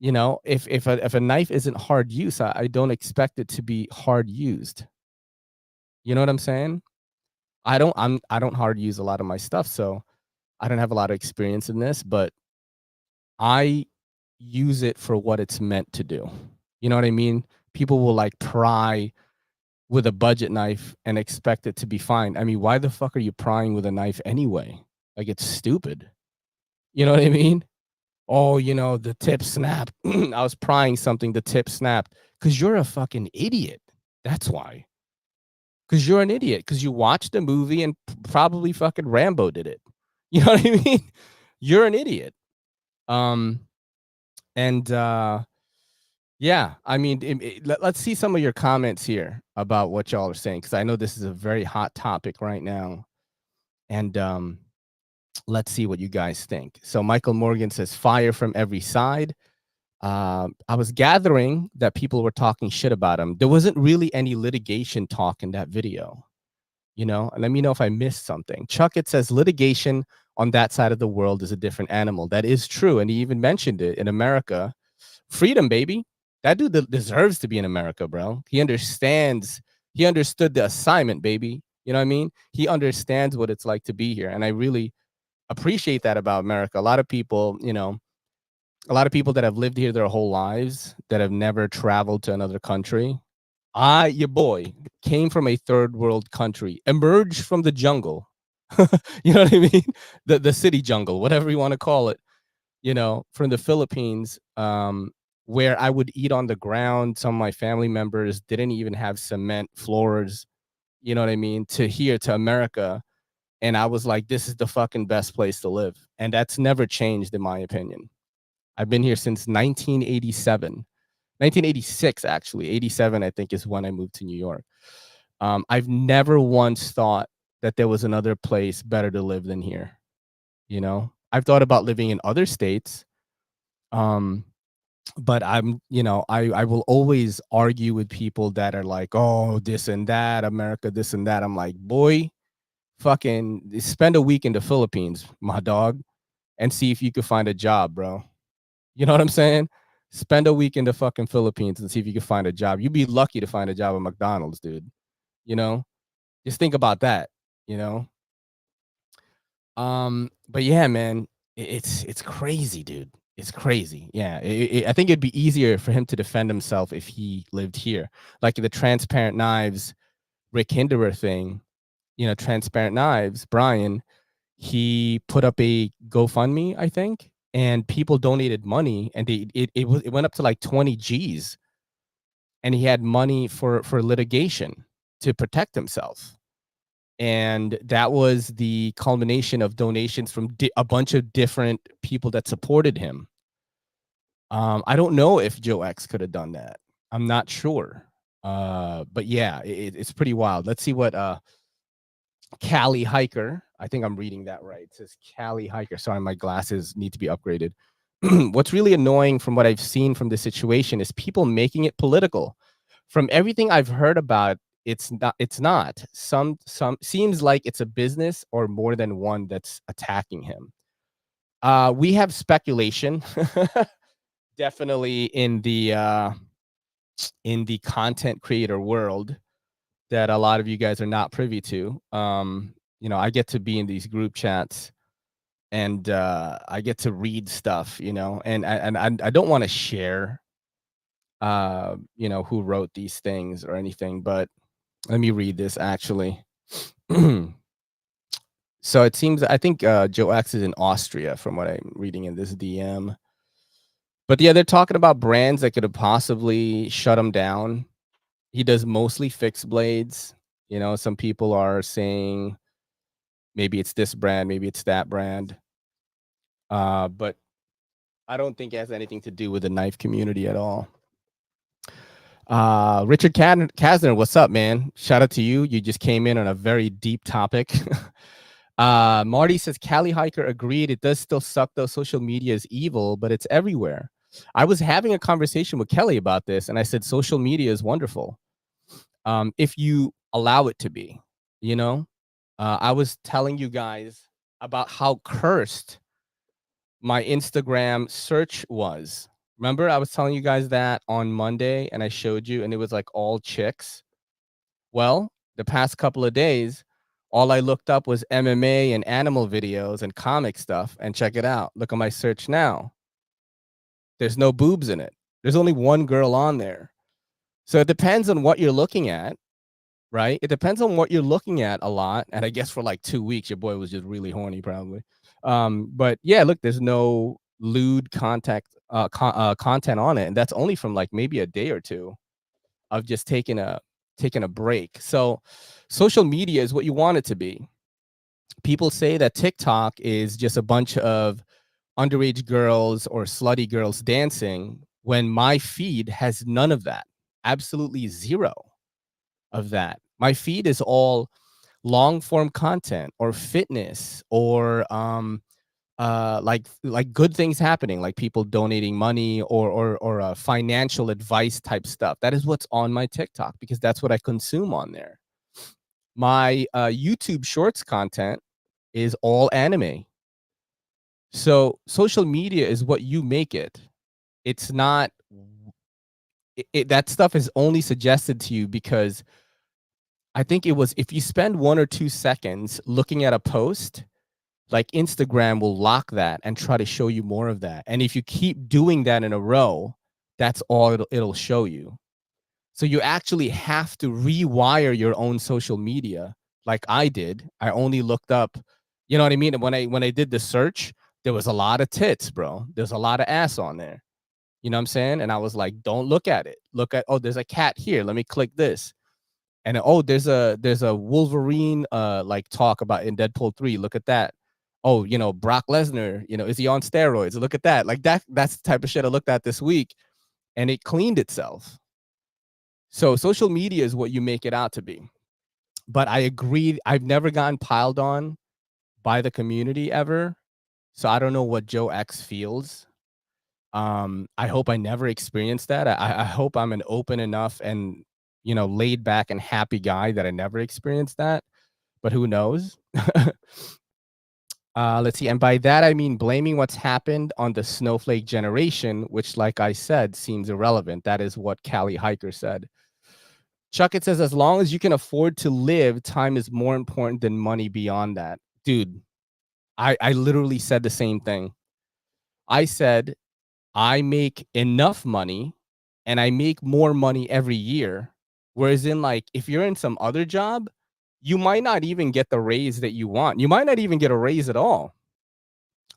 Speaker 1: if a knife isn't hard use, I don't expect it to be hard used. You know what I'm saying? I don't hard use a lot of my stuff, so I don't have a lot of experience in this, but I use it for what it's meant to do. You know what I mean? People will like pry with a budget knife and expect it to be fine. I mean, why the fuck are you prying with a knife anyway? Like, it's stupid. You know what I mean? Oh, the tip snapped. I was prying something, the tip snapped. Because you're a fucking idiot. That's why. Because you're an idiot. Because you watched the movie and probably fucking Rambo did it. You know what I mean? You're an idiot. And yeah, I mean, let's see some of your comments here about what y'all are saying, because I know this is a very hot topic right now. And let's see what you guys think. So Michael Morgan says, fire from every side. I was gathering that people were talking shit about him. There wasn't really any litigation talk in that video. Let me know if I missed something. Chuck, it says litigation on that side of the world is a different animal. That is true. And he even mentioned it in America. Freedom, baby. That dude deserves to be in America, bro. He understood the assignment, baby. You know what I mean? He understands what it's like to be here. And I really appreciate that about America. A lot of people that have lived here their whole lives, that have never traveled to another country. Your boy, came from a third world country, emerged from the jungle. You know what I mean? The city jungle, whatever you want to call it, from the Philippines, where I would eat on the ground. Some of my family members didn't even have cement floors, you know what I mean, to here, to America. And I was like, this is the fucking best place to live. And that's never changed, in my opinion. I've been here since 1987. 1986, actually. 87, I think, is when I moved to New York. I've never once thought that there was another place better to live than here. I've thought about living in other states. But I will always argue with people that are like, oh, this and that, America, this and that. I'm like, boy, fucking spend a week in the Philippines, my dog, and see if you could find a job, bro. You know what I'm saying? Spend a week in the fucking Philippines and see if you can find a job. You'd be lucky to find a job at McDonald's, dude. Just think about that, you know? But yeah, man, it's crazy, dude. It's crazy. Yeah, I think it'd be easier for him to defend himself if he lived here. Like the Transparent Knives, Rick Hinderer thing, Transparent Knives, Brian, he put up a GoFundMe, I think, and people donated money, and it went up to like 20 G's, and he had money for litigation to protect himself. And that was the culmination of donations from a bunch of different people that supported him. I don't know if Joe X could have done that. I'm not sure. But yeah, it's pretty wild. Let's see what Cali Hiker. I think I'm reading that right. It says Cali Hiker. Sorry, my glasses need to be upgraded. What's really annoying from what I've seen from this situation is people making it political. From everything I've heard about, it's not. Some seems like it's a business or more than one that's attacking him. We have speculation, definitely in the content creator world, that a lot of you guys are not privy to. I get to be in these group chats, and I get to read stuff, and I don't want to share who wrote these things or anything, but let me read this actually. So it seems, I think Joe X is in Austria from what I'm reading in this DM. But yeah, they're talking about brands that could have possibly shut him down. He does mostly fixed blades. Some people are saying maybe it's this brand, maybe it's that brand. But I don't think it has anything to do with the knife community at all. Richard Kasner, what's up, man? Shout out to you. You just came in on a very deep topic. Marty says, Cali Hiker agreed. It does still suck, though. Social media is evil, but it's everywhere. I was having a conversation with Kelly about this, and I said, social media is wonderful. If you allow it to be, I was telling you guys about how cursed my Instagram search was. Remember, I was telling you guys that on Monday, and I showed you, and it was like all chicks. Well, the past couple of days, All I looked up was MMA and animal videos and comic stuff, and check it out. Look at my search now. There's no boobs in it. There's only one girl on there. So it depends on what you're looking at, right? It depends on what you're looking at a lot. And I guess for like 2 weeks, your boy was just really horny, probably. But yeah, look, there's no lewd content on it, and that's only from like maybe a day or two of just taking a break. So social media is what you want it to be. People say that TikTok is just a bunch of underage girls or slutty girls dancing, when my feed has none of that. Absolutely zero of that. My feed is all long form content or fitness or like good things happening, like people donating money or financial advice type stuff. That is what's on my TikTok, because that's what I consume on there. My YouTube Shorts content is all anime. So social media is what you make it. It's not. That stuff is only suggested to you because I think it was, if you spend 1 or 2 seconds looking at a post, like Instagram will lock that and try to show you more of that. And if you keep doing that in a row, that's all it'll show you. So you actually have to rewire your own social media, like I did. I only looked up, you know what I mean? When I did the search, there was a lot of tits, bro. There's a lot of ass on there. You know what I'm saying? And I was like, don't look at it. Look at, oh, there's a cat here. Let me click this. And oh, there's a Wolverine like talk about in Deadpool 3. Look at that. Oh, Brock Lesnar, is he on steroids? Look at that. Like that's the type of shit I looked at this week, and it cleaned itself. So social media is what you make it out to be. But I agree, I've never gotten piled on by the community ever. So I don't know what Joe X feels. I hope I never experienced that. I hope I'm an open enough and laid back and happy guy that I never experienced that. But who knows? Let's see. And by that, I mean blaming what's happened on the snowflake generation, which, like I said, seems irrelevant. That is what Callie Hiker said. Chuck, it says, as long as you can afford to live, time is more important than money beyond that. Dude, I literally said the same thing. I said, I make enough money and I make more money every year. Whereas if you're in some other job, you might not even get the raise that you want. You might not even get a raise at all.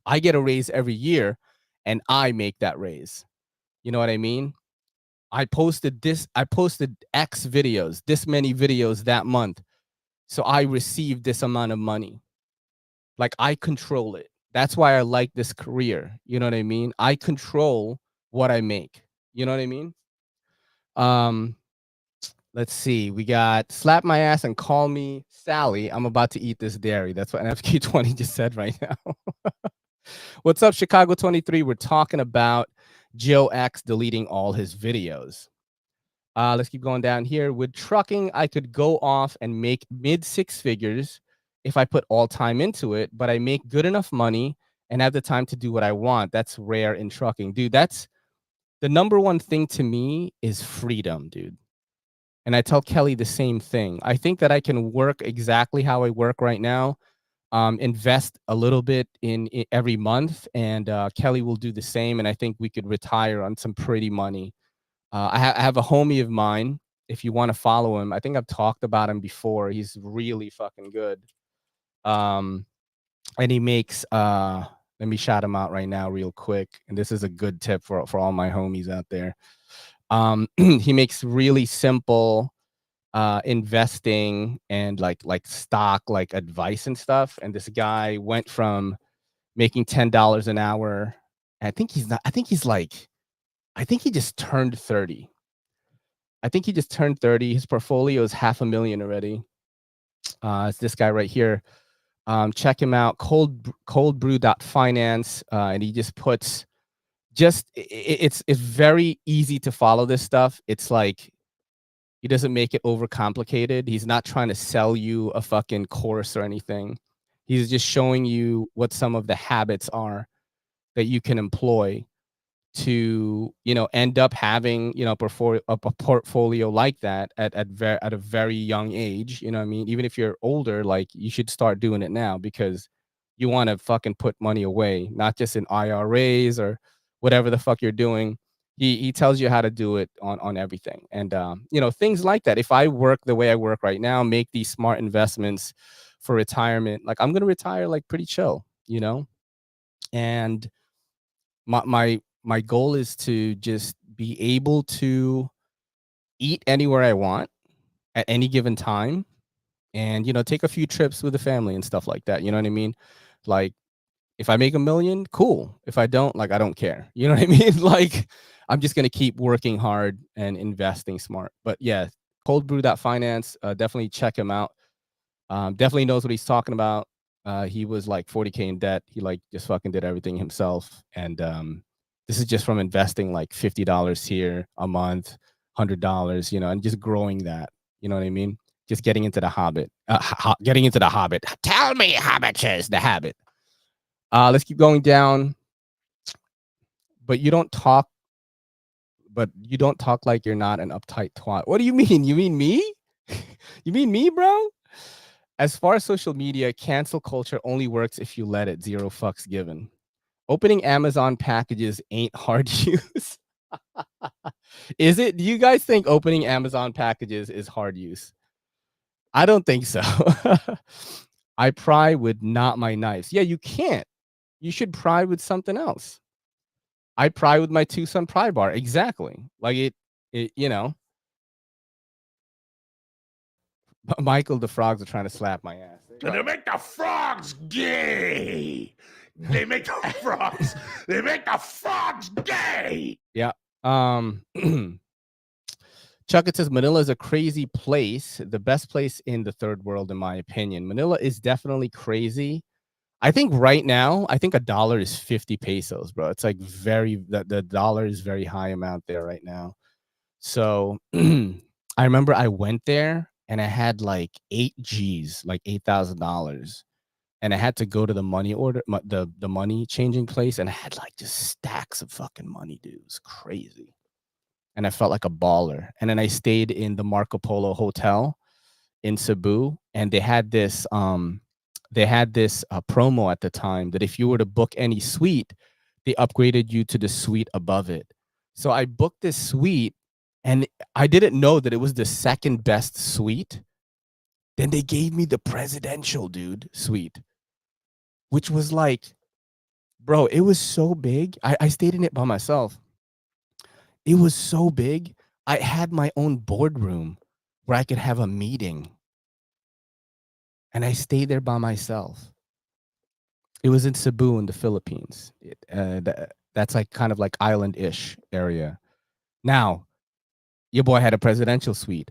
Speaker 1: I get a raise every year and I make that raise. You know what I mean? I posted X videos, this many videos that month. So I received this amount of money. Like, I control it. That's why I like this career. You know what I mean? I control what I make. You know what I mean? Let's see. We got slap my ass and call me Sally. I'm about to eat this dairy. That's what NFQ20 just said right now. What's up, Chicago 23? We're talking about Joe X deleting all his videos. Let's keep going down here. With trucking, I could go off and make mid 6 figures if I put all time into it, but I make good enough money and have the time to do what I want. That's rare in trucking. Dude, that's the number one thing to me is freedom, dude. And I tell Kelly the same thing. I think that I can work exactly how I work right now, invest a little bit in every month, and Kelly will do the same. And I think we could retire on some pretty money. I have a homie of mine. If you want to follow him, I think I've talked about him before. He's really fucking good. And he makes let me shout him out right now real quick. And this is a good tip for all my homies out there. He makes really simple investing and like stock like advice and stuff. And this guy went from making $10 an hour. I think he just turned 30. I think he just turned 30. His portfolio is $500,000 already. It's this guy right here. Check him out, coldbrew.finance. And he just puts it's very easy to follow this stuff. It's like, he doesn't make it overcomplicated. He's not trying to sell you a fucking course or anything. He's just showing you what some of the habits are that you can employ to, you know, end up having, you know, a portfolio like that at a very young age. You know what I mean? Even if you're older, like, you should start doing it now, because you want to fucking put money away, not just in IRAs or whatever the fuck you're doing. He tells you how to do it on everything. And you know, things like that. If I work the way I work right now, make these smart investments for retirement, like, I'm gonna retire like pretty chill, you know. And my goal is to just be able to eat anywhere I want at any given time, and, you know, take a few trips with the family and stuff like that. You know what I mean? Like, if I make $1 million, cool. If I don't, like, I don't care. You know what I mean? Like, I'm just gonna keep working hard and investing smart. But yeah, coldbrew.finance, definitely check him out. Definitely knows what he's talking about. He was like 40K in debt. He like just fucking did everything himself. And this is just from investing like $50 here a month, $100, you know, and just growing that. You know what I mean? Just getting into the habit. Getting into the habit. Tell me how much is the habit. Let's keep going down. But you don't talk. But you don't talk like you're not an uptight twat. What do you mean? You mean me? You mean me, bro? As far as social media, cancel culture only works if you let it. Zero fucks given. Opening Amazon packages ain't hard use. Is it? Do you guys think opening Amazon packages is hard use? I don't think so. I pry with not my knives. Yeah, you can't. You should pry with something else. I pry with my Tucson pry bar. Exactly. Like it, you know. Michael, the frogs are trying to slap my ass.
Speaker 3: They make the frogs gay. They make the frogs. They make the frogs gay.
Speaker 1: Yeah. Chuck, it says Manila is a crazy place. The best place in the third world, in my opinion. Manila is definitely crazy. I think right now, I think $1 is 50 pesos, bro. It's like the dollar is very high amount there right now. So I remember I went there and I had like 8 G's, like $8,000. And I had to go to the money order, the money changing place, and I had like just stacks of fucking money, dude. It was crazy. And I felt like a baller. And then I stayed in the Marco Polo Hotel in Cebu, and they had this promo at the time that if you were to book any suite, they upgraded you to the suite above it. So I booked this suite, and I didn't know that it was the second best suite. Then they gave me the presidential, dude, suite, which was like, bro, it was so big. I stayed in it by myself. It was so big. I had my own boardroom where I could have a meeting. And I stayed there by myself. It was in Cebu in the Philippines. That's like kind of like island-ish area. Now, your boy had a presidential suite.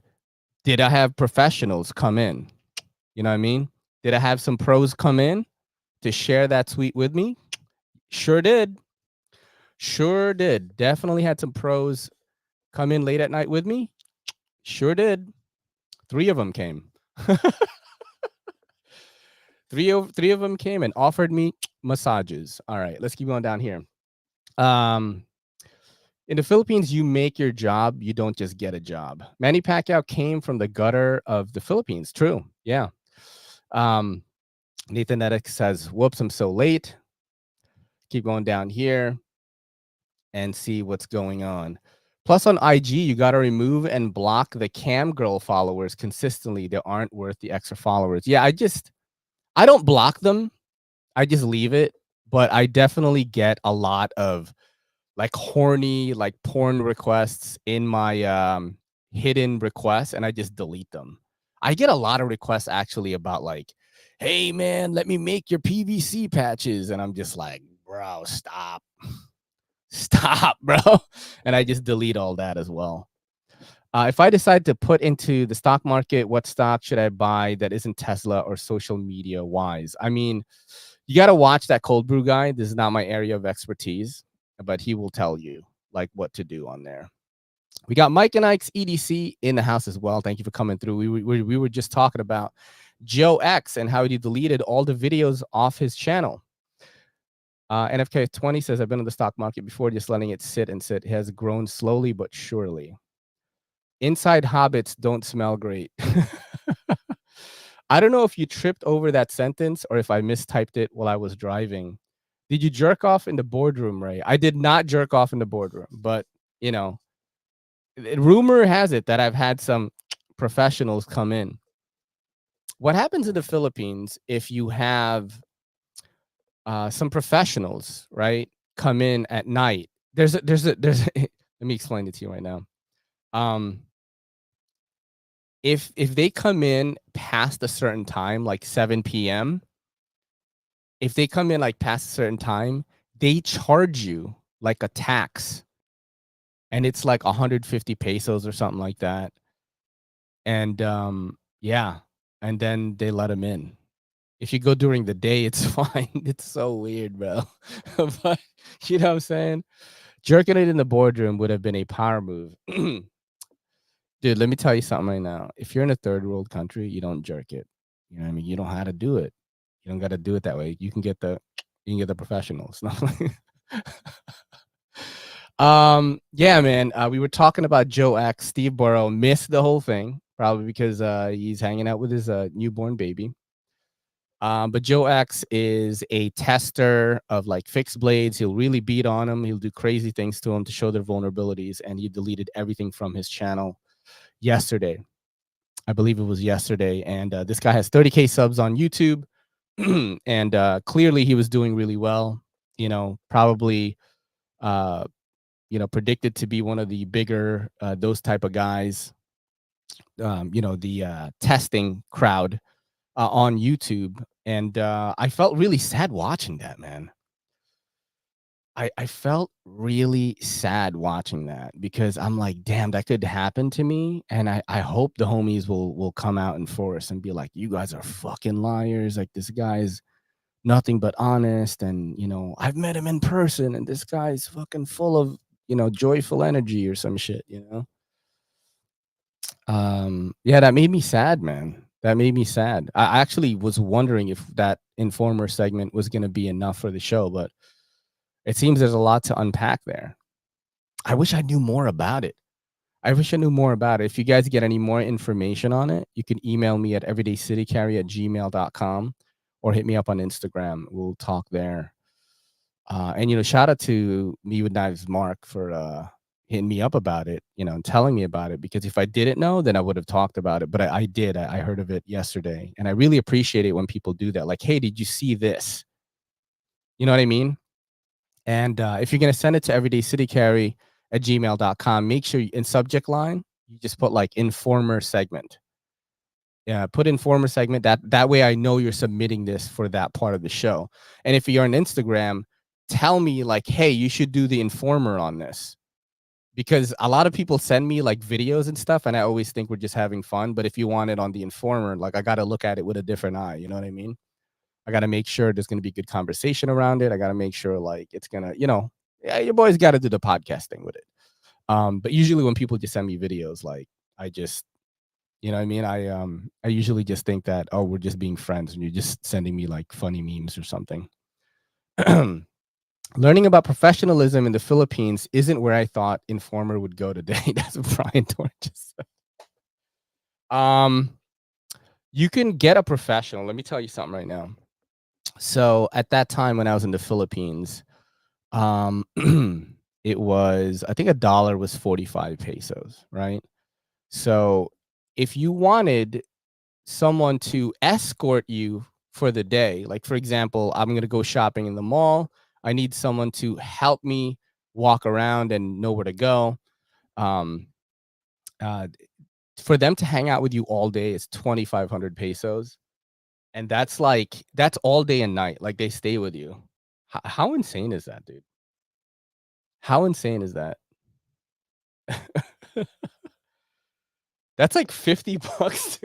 Speaker 1: Did I have professionals come in? You know what I mean? Did I have some pros come in to share that suite with me? Sure did. Sure did. Definitely had some pros come in late at night with me. Sure did. 3 of them came. Three of them came and offered me massages. All right, let's keep going down here. In the Philippines, you make your job. You don't just get a job. Manny Pacquiao came from the gutter of the Philippines. True. Yeah. Nathan Edix says, whoops, I'm so late. Keep going down here and see what's going on. Plus on IG, you got to remove and block the cam girl followers consistently. They aren't worth the extra followers. Yeah, I don't block them. I just leave it. But I definitely get a lot of like horny, like porn requests in my hidden requests, and I just delete them. I get a lot of requests actually about like, hey man, let me make your PVC patches. And I'm just like, bro, stop. Stop, bro. And I just delete all that as well. If I decide to put into the stock market, what stock should I buy that isn't Tesla or social media wise? I mean, you got to watch that cold brew guy. This is not my area of expertise, but he will tell you like what to do on there. We got Mike and Ike's EDC in the house as well. Thank you for coming through. We were just talking about Joe X and how he deleted all the videos off his channel. NFK20 says, I've been in the stock market before, just letting it sit and sit. It has grown slowly but surely. Inside hobbits don't smell great. I don't know if you tripped over that sentence or if I mistyped it while I was driving. Did you jerk off in the boardroom, Ray? I did not jerk off in the boardroom, but, you know, rumor has it that I've had some professionals come in. What happens in the Philippines if you have some professionals, right, come in at night? There's a let me explain it to you right now. If they come in past a certain time, like 7 p.m., if they come in like past a certain time, they charge you like a tax, and it's like 150 pesos or something like that. And yeah, and then they let them in. If you go during the day, it's fine. It's so weird, bro. But you know what I'm saying? Jerking it in the boardroom would have been a power move. Dude, let me tell you something right now. If you're in a third world country, you don't jerk it. You know what I mean? You don't know how to do it. You don't got to do it that way. You can get the professionals. Yeah, man. We were talking about Joe X. Steve Burrow missed the whole thing, probably because he's hanging out with his newborn baby. But Joe X is a tester of like fixed blades. He'll really beat on them. He'll do crazy things to them to show their vulnerabilities. And he deleted everything from his channel yesterday. I believe it was yesterday. And this guy has 30K subs on YouTube. And clearly he was doing really well. You know, probably, you know, predicted to be one of the bigger, those type of guys, you know, the testing crowd on YouTube. And I felt really sad watching that, man. I felt really sad watching that because I'm like, damn, that could happen to me. And I hope the homies will come out in force and be like, you guys are fucking liars. Like, this guy's nothing but honest. And, you know, I've met him in person and this guy's fucking full of, you know, joyful energy or some shit, you know? Yeah, that made me sad, man. That made me sad. I actually was wondering if that Informer segment was going to be enough for the show, but it seems there's a lot to unpack there. I wish I knew more about it. If you guys get any more information on it, you can email me at everydaycitycarry@gmail.com or hit me up on Instagram. We'll talk there. And, you know, shout out to Me With Knives Mark for hitting me up about it, you know, and telling me about it, because if I didn't know, then I would have talked about it. But I did. I heard of it yesterday, and I really appreciate it when people do that. Like, hey, did you see this? You know what I mean? And if you're going to send it to everydaycitycarry@gmail.com, make sure in subject line, you just put like Informer segment. Yeah, put Informer segment. That way I know you're submitting this for that part of the show. And if you're on Instagram, tell me like, hey, you should do the Informer on this. Because a lot of people send me like videos and stuff, and I always think we're just having fun. But if you want it on the Informer, like, I got to look at it with a different eye. You know what I mean? I got to make sure there's going to be good conversation around it. I got to make sure like it's going to, you know, yeah, your boys got to do the podcasting with it. But usually when people just send me videos, like, I just, you know what I mean? I usually just think that, oh, we're just being friends and you're just sending me like funny memes or something. Learning about professionalism in the Philippines isn't where I thought Informer would go today. That's what Brian Torch just said. You can get a professional. Let me tell you something right now. So at that time when I was in the Philippines, it was, I think a dollar was 45 pesos, right? So if you wanted someone to escort you for the day, like, for example, I'm going to go shopping in the mall. I need someone to help me walk around and know where to go. For them to hang out with you all day is 2,500 pesos. And that's all day and night. Like, they stay with you. How insane is that, dude? How insane is that? That's like 50 bucks.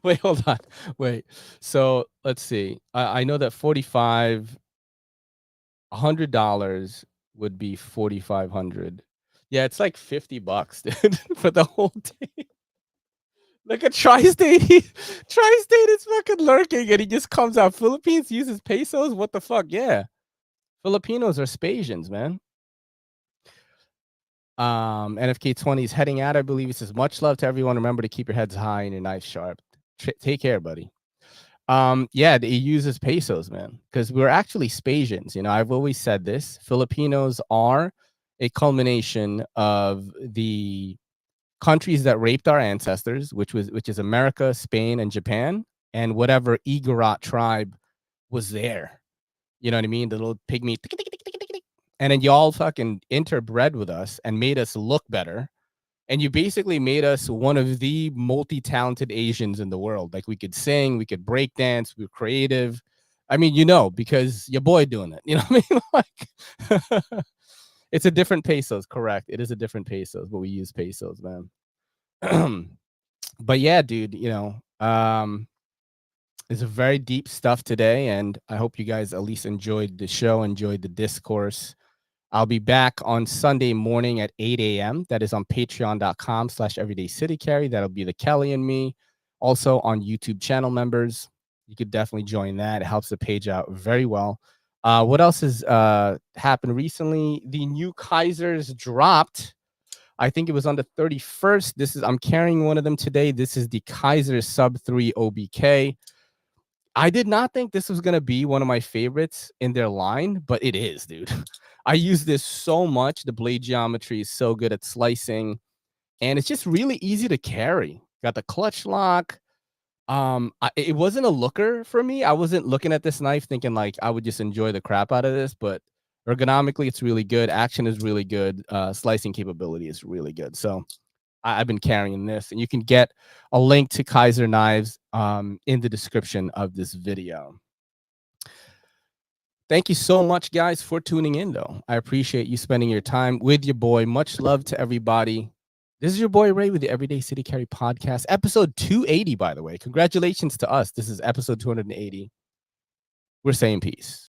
Speaker 1: Wait, hold on. Wait. So let's see. I know that $100 would be 4,500. Yeah, it's like 50 bucks, dude, for the whole day. Look at Tri-State. Tri-State is fucking lurking, and he just comes out. Philippines uses pesos. What the fuck? Yeah. Filipinos are Spasians, man. NFK20 is heading out, I believe. It says, much love to everyone. Remember to keep your heads high and your knife sharp. Take care, buddy. Yeah, he uses pesos, man, because we're actually Spasians. You know, I've always said this. Filipinos are a culmination of the countries that raped our ancestors, which is America, Spain, and Japan, and whatever Igorot tribe was there. You know what I mean? The little pygmy. And then y'all fucking interbred with us and made us look better. And you basically made us one of the multi-talented Asians in the world. Like, we could sing, we could break dance, we were creative. I mean, you know, because your boy doing it. You know what I mean? Like, it's a different pesos, correct? It is a different pesos, but we use pesos, man. But yeah, dude, you know, it's a very deep stuff today, and I hope you guys at least enjoyed the show, enjoyed the discourse. I'll be back on Sunday morning at 8 a.m. That is on patreon.com/everydaycitycarry. That'll be the Kelly and me. Also on YouTube channel members. You could definitely join that. It helps the page out very well. What else has happened recently? The new Kizers dropped. I think it was on the 31st. I'm carrying one of them today. This is the Kizer Sub 3 OBK. I did not think this was going to be one of my favorites in their line, but it is, dude. I use this so much. The blade geometry is so good at slicing, and it's just really easy to carry. Got the clutch lock. It wasn't a looker for me. I wasn't looking at this knife thinking like I would just enjoy the crap out of this, but ergonomically, it's really good. Action is really good. Slicing capability is really good. So I've been carrying this, and you can get a link to Kizer Knives in the description of this video. Thank you so much, guys, for tuning in, though. I appreciate you spending your time with your boy. Much love to everybody. This is your boy Ray with the Everyday City Carry podcast, episode 280, by the way. Congratulations to us. This is episode 280. We're saying peace.